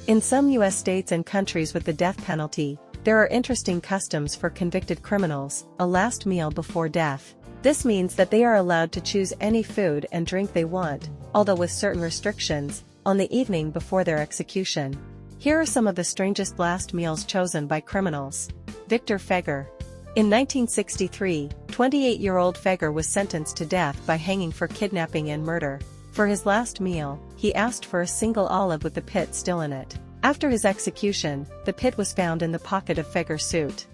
In some U.S. states and countries with the death penalty, there are interesting customs for convicted criminals: a last meal before death. This means that they are allowed to choose any food and drink they want, although with certain restrictions, on the evening before their execution. Here are some of the strangest last meals chosen by criminals. Victor Feger. In 1963, 28-year-old Feger was sentenced to death by hanging for kidnapping and murder. For his last meal, he asked for a single olive with the pit still in it. After his execution, the pit was found in the pocket of Feger's suit.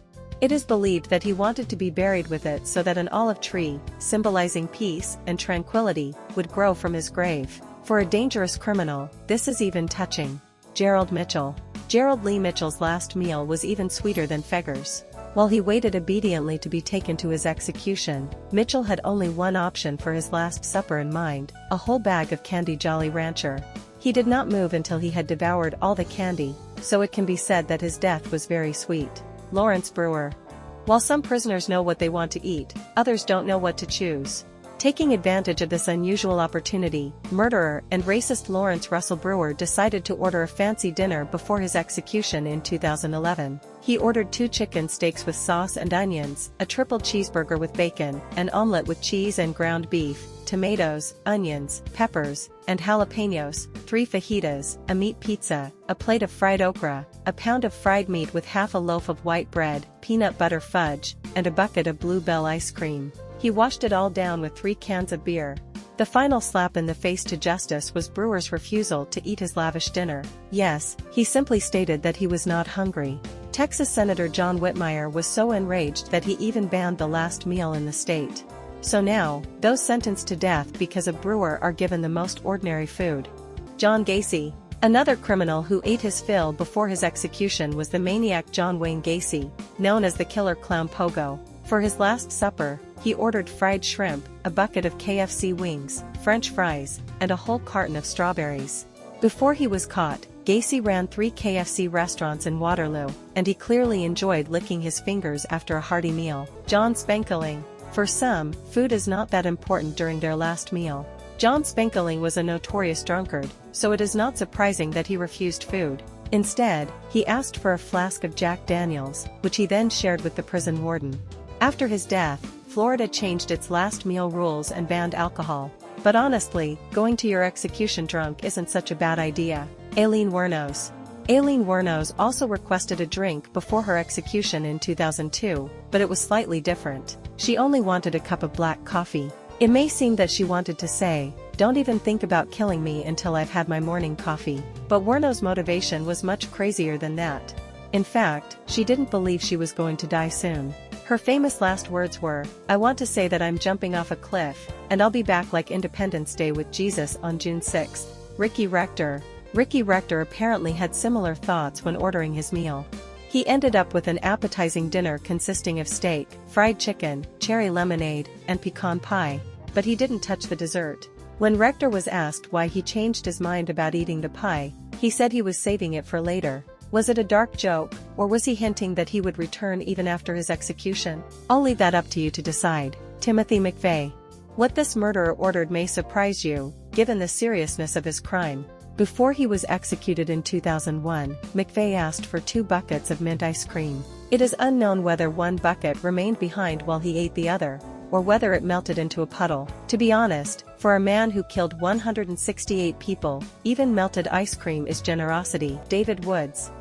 It is believed that he wanted to be buried with it so that an olive tree, symbolizing peace and tranquility, would grow from his grave. For a dangerous criminal, this is even touching. Gerald Mitchell. Gerald Lee Mitchell's last meal was even sweeter than Feger's. While he waited obediently to be taken to his execution, Mitchell had only one option for his last supper in mind: a whole bag of candy Jolly Rancher. He did not move until he had devoured all the candy, so it can be said that his death was very sweet. Lawrence Brewer. While some prisoners know what they want to eat, others don't know what to choose. Taking advantage of this unusual opportunity, murderer and racist Lawrence Russell Brewer decided to order a fancy dinner before his execution in 2011. He ordered 2 chicken steaks with sauce and onions, a triple cheeseburger with bacon, an omelette with cheese and ground beef, tomatoes, onions, peppers, and jalapenos, 3 fajitas, a meat pizza, a plate of fried okra, a pound of fried meat with half a loaf of white bread, peanut butter fudge, and a bucket of Blue Bell ice cream. He washed it all down with 3 cans of beer. The final slap in the face to justice was Brewer's refusal to eat his lavish dinner. Yes, he simply stated that he was not hungry. Texas Senator John Whitmire was so enraged that he even banned the last meal in the state. So now, those sentenced to death because of Brewer are given the most ordinary food. John Gacy. Another criminal who ate his fill before his execution was the maniac John Wayne Gacy, known as the Killer Clown Pogo. For his last supper, he ordered fried shrimp, a bucket of KFC wings, French fries, and a whole carton of strawberries. Before he was caught, Gacy ran 3 KFC restaurants in Waterloo, and he clearly enjoyed licking his fingers after a hearty meal. John Spenkeling. For some, food is not that important during their last meal. John Spenkeling was a notorious drunkard, so it is not surprising that he refused food. Instead, he asked for a flask of Jack Daniels, which he then shared with the prison warden. After his death, Florida changed its last meal rules and banned alcohol. But honestly, going to your execution drunk isn't such a bad idea. Aileen Wuornos. Aileen Wuornos also requested a drink before her execution in 2002, but it was slightly different. She only wanted a cup of black coffee. It may seem that she wanted to say, "Don't even think about killing me until I've had my morning coffee." But Wuornos' motivation was much crazier than that. In fact, she didn't believe she was going to die soon. Her famous last words were, "I want to say that I'm jumping off a cliff, and I'll be back like Independence Day with Jesus on June 6th. Ricky Rector. Ricky Rector apparently had similar thoughts when ordering his meal. He ended up with an appetizing dinner consisting of steak, fried chicken, cherry lemonade, and pecan pie. But he didn't touch the dessert. When Rector was asked why he changed his mind about eating the pie, he said he was saving it for later. Was it a dark joke, or was he hinting that he would return even after his execution? I'll leave that up to you to decide. Timothy McVeigh. What this murderer ordered may surprise you, given the seriousness of his crime. Before he was executed in 2001, McVeigh asked for 2 buckets of mint ice cream. It is unknown whether one bucket remained behind while he ate the other, or whether it melted into a puddle. To be honest, for a man who killed 168 people, even melted ice cream is generosity. David Woods.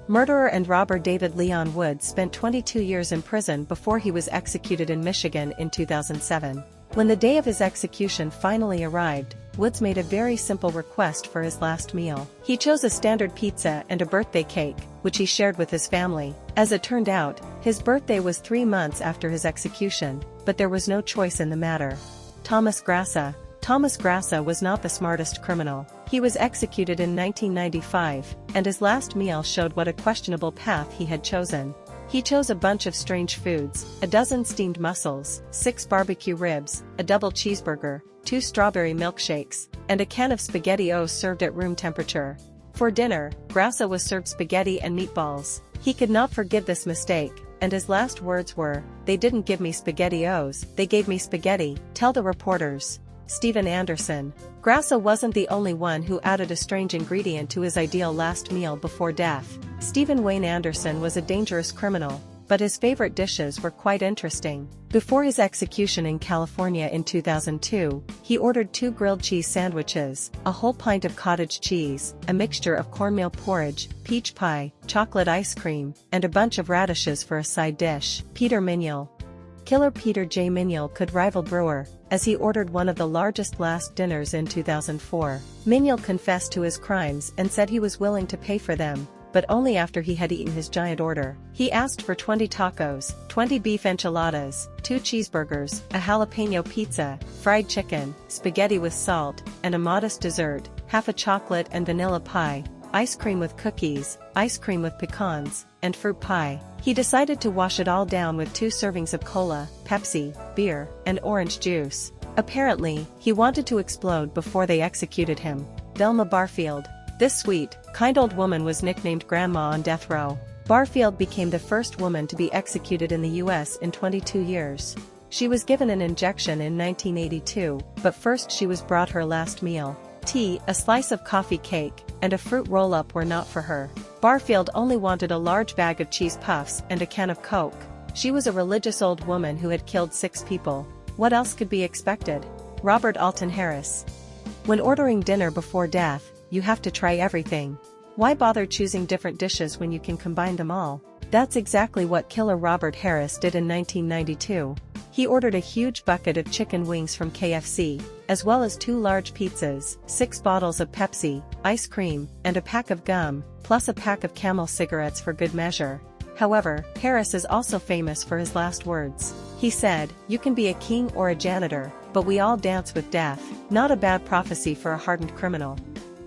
Murderer and robber David Leon Woods spent 22 years in prison before he was executed in Michigan in 2007. When the day of his execution finally arrived, Woods made a very simple request for his last meal. He chose a standard pizza and a birthday cake, which he shared with his family. As it turned out, his birthday was 3 months after his execution, but there was no choice in the matter. Thomas Grassa. Thomas Grassa was not the smartest criminal. He was executed in 1995, and his last meal showed what a questionable path he had chosen. He chose a bunch of strange foods: a dozen steamed mussels, 6 barbecue ribs, a double cheeseburger, 2 strawberry milkshakes, and a can of SpaghettiOs served at room temperature. For dinner, Grassa was served spaghetti and meatballs. He could not forgive this mistake, and his last words were, "They didn't give me SpaghettiOs, they gave me spaghetti, tell the reporters." Steven Anderson. Grasso wasn't the only one who added a strange ingredient to his ideal last meal before death. Stephen Wayne Anderson was a dangerous criminal, but his favorite dishes were quite interesting. Before his execution in California in 2002, he ordered 2 grilled cheese sandwiches, a whole pint of cottage cheese, a mixture of cornmeal porridge, peach pie, chocolate ice cream, and a bunch of radishes for a side dish. Peter Mignola. Killer Peter J. Mignola could rival Brewer, as he ordered one of the largest last dinners in 2004. Mignola confessed to his crimes and said he was willing to pay for them, but only after he had eaten his giant order. He asked for 20 tacos, 20 beef enchiladas, 2 cheeseburgers, a jalapeno pizza, fried chicken, spaghetti with salt, and a modest dessert, half a chocolate and vanilla pie, ice cream with cookies, ice cream with pecans, and fruit pie. He decided to wash it all down with 2 servings of cola, Pepsi, beer, and orange juice. Apparently, he wanted to explode before they executed him. Velma Barfield. This sweet, kind old woman was nicknamed Grandma on death row. Barfield became the first woman to be executed in the US in 22 years. She was given an injection in 1982, but first she was brought her last meal. Tea, a slice of coffee cake, and a fruit roll-up were not for her. Barfield only wanted a large bag of cheese puffs and a can of Coke. She was a religious old woman who had killed 6 people. What else could be expected? Robert Alton Harris. When ordering dinner before death, you have to try everything. Why bother choosing different dishes when you can combine them all? That's exactly what killer Robert Harris did in 1992. He ordered a huge bucket of chicken wings from KFC, as well as 2 large pizzas, 6 bottles of Pepsi, ice cream, and a pack of gum, plus a pack of Camel cigarettes for good measure. However, Harris is also famous for his last words. He said, "You can be a king or a janitor, but we all dance with death." Not a bad prophecy for a hardened criminal.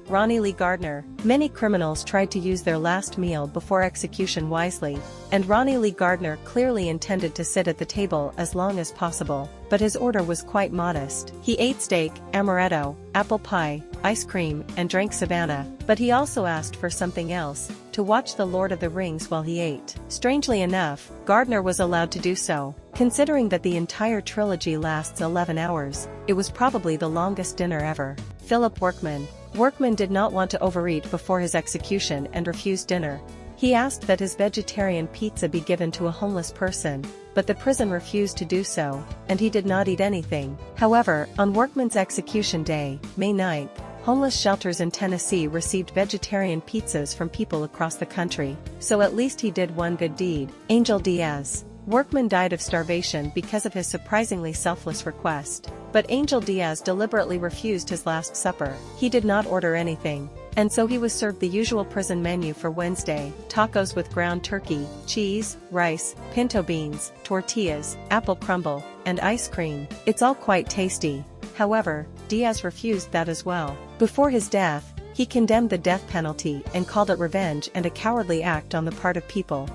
Ronnie Lee Gardner. Many criminals tried to use their last meal before execution wisely, and Ronnie Lee Gardner clearly intended to sit at the table as long as possible, but his order was quite modest. He ate steak, amaretto, apple pie, ice cream, and drank Savannah, but he also asked for something else, to watch The Lord of the Rings while he ate. Strangely enough, Gardner was allowed to do so. Considering that the entire trilogy lasts 11 hours, it was probably the longest dinner ever. Philip Workman. Workman did not want to overeat before his execution and refused dinner. He asked that his vegetarian pizza be given to a homeless person, but the prison refused to do so, and he did not eat anything. However, on Workman's execution day, May 9th, homeless shelters in Tennessee received vegetarian pizzas from people across the country, so at least he did one good deed. Angel Diaz. Workman died of starvation because of his surprisingly selfless request. But Angel Diaz deliberately refused his last supper. He did not order anything, and so he was served the usual prison menu for Wednesday: tacos with ground turkey, cheese, rice, pinto beans, tortillas, apple crumble, and ice cream. It's all quite tasty. However, Diaz refused that as well. Before his death, he condemned the death penalty and called it revenge and a cowardly act on the part of people.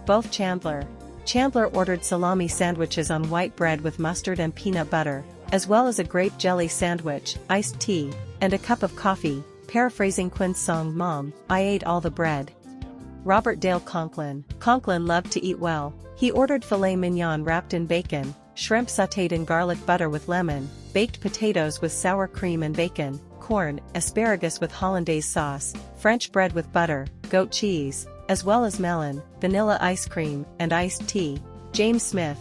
Both Chandler. Chandler ordered salami sandwiches on white bread with mustard and peanut butter, as well as a grape jelly sandwich, iced tea, and a cup of coffee. Paraphrasing Quinn's song "Mom, I Ate All the Bread." Robert Dale Conklin. Conklin loved to eat well. He ordered filet mignon wrapped in bacon, shrimp sautéed in garlic butter with lemon, baked potatoes with sour cream and bacon, corn, asparagus with hollandaise sauce, French bread with butter, goat cheese, as well as melon, vanilla ice cream, and iced tea. James Smith.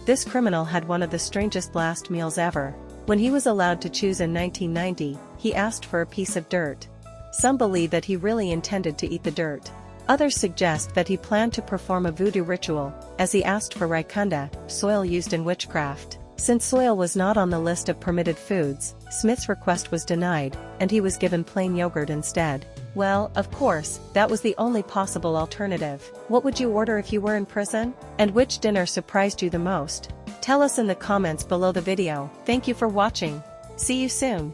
This criminal had one of the strangest last meals ever. When he was allowed to choose in 1990, he asked for a piece of dirt. Some believe that he really intended to eat the dirt. Others suggest that he planned to perform a voodoo ritual, as he asked for raikunda, soil used in witchcraft. Since soil was not on the list of permitted foods, Smith's request was denied, and he was given plain yogurt instead. Well, of course, that was the only possible alternative. What would you order if you were in prison? And which dinner surprised you the most? Tell us in the comments below the video. Thank you for watching. See you soon.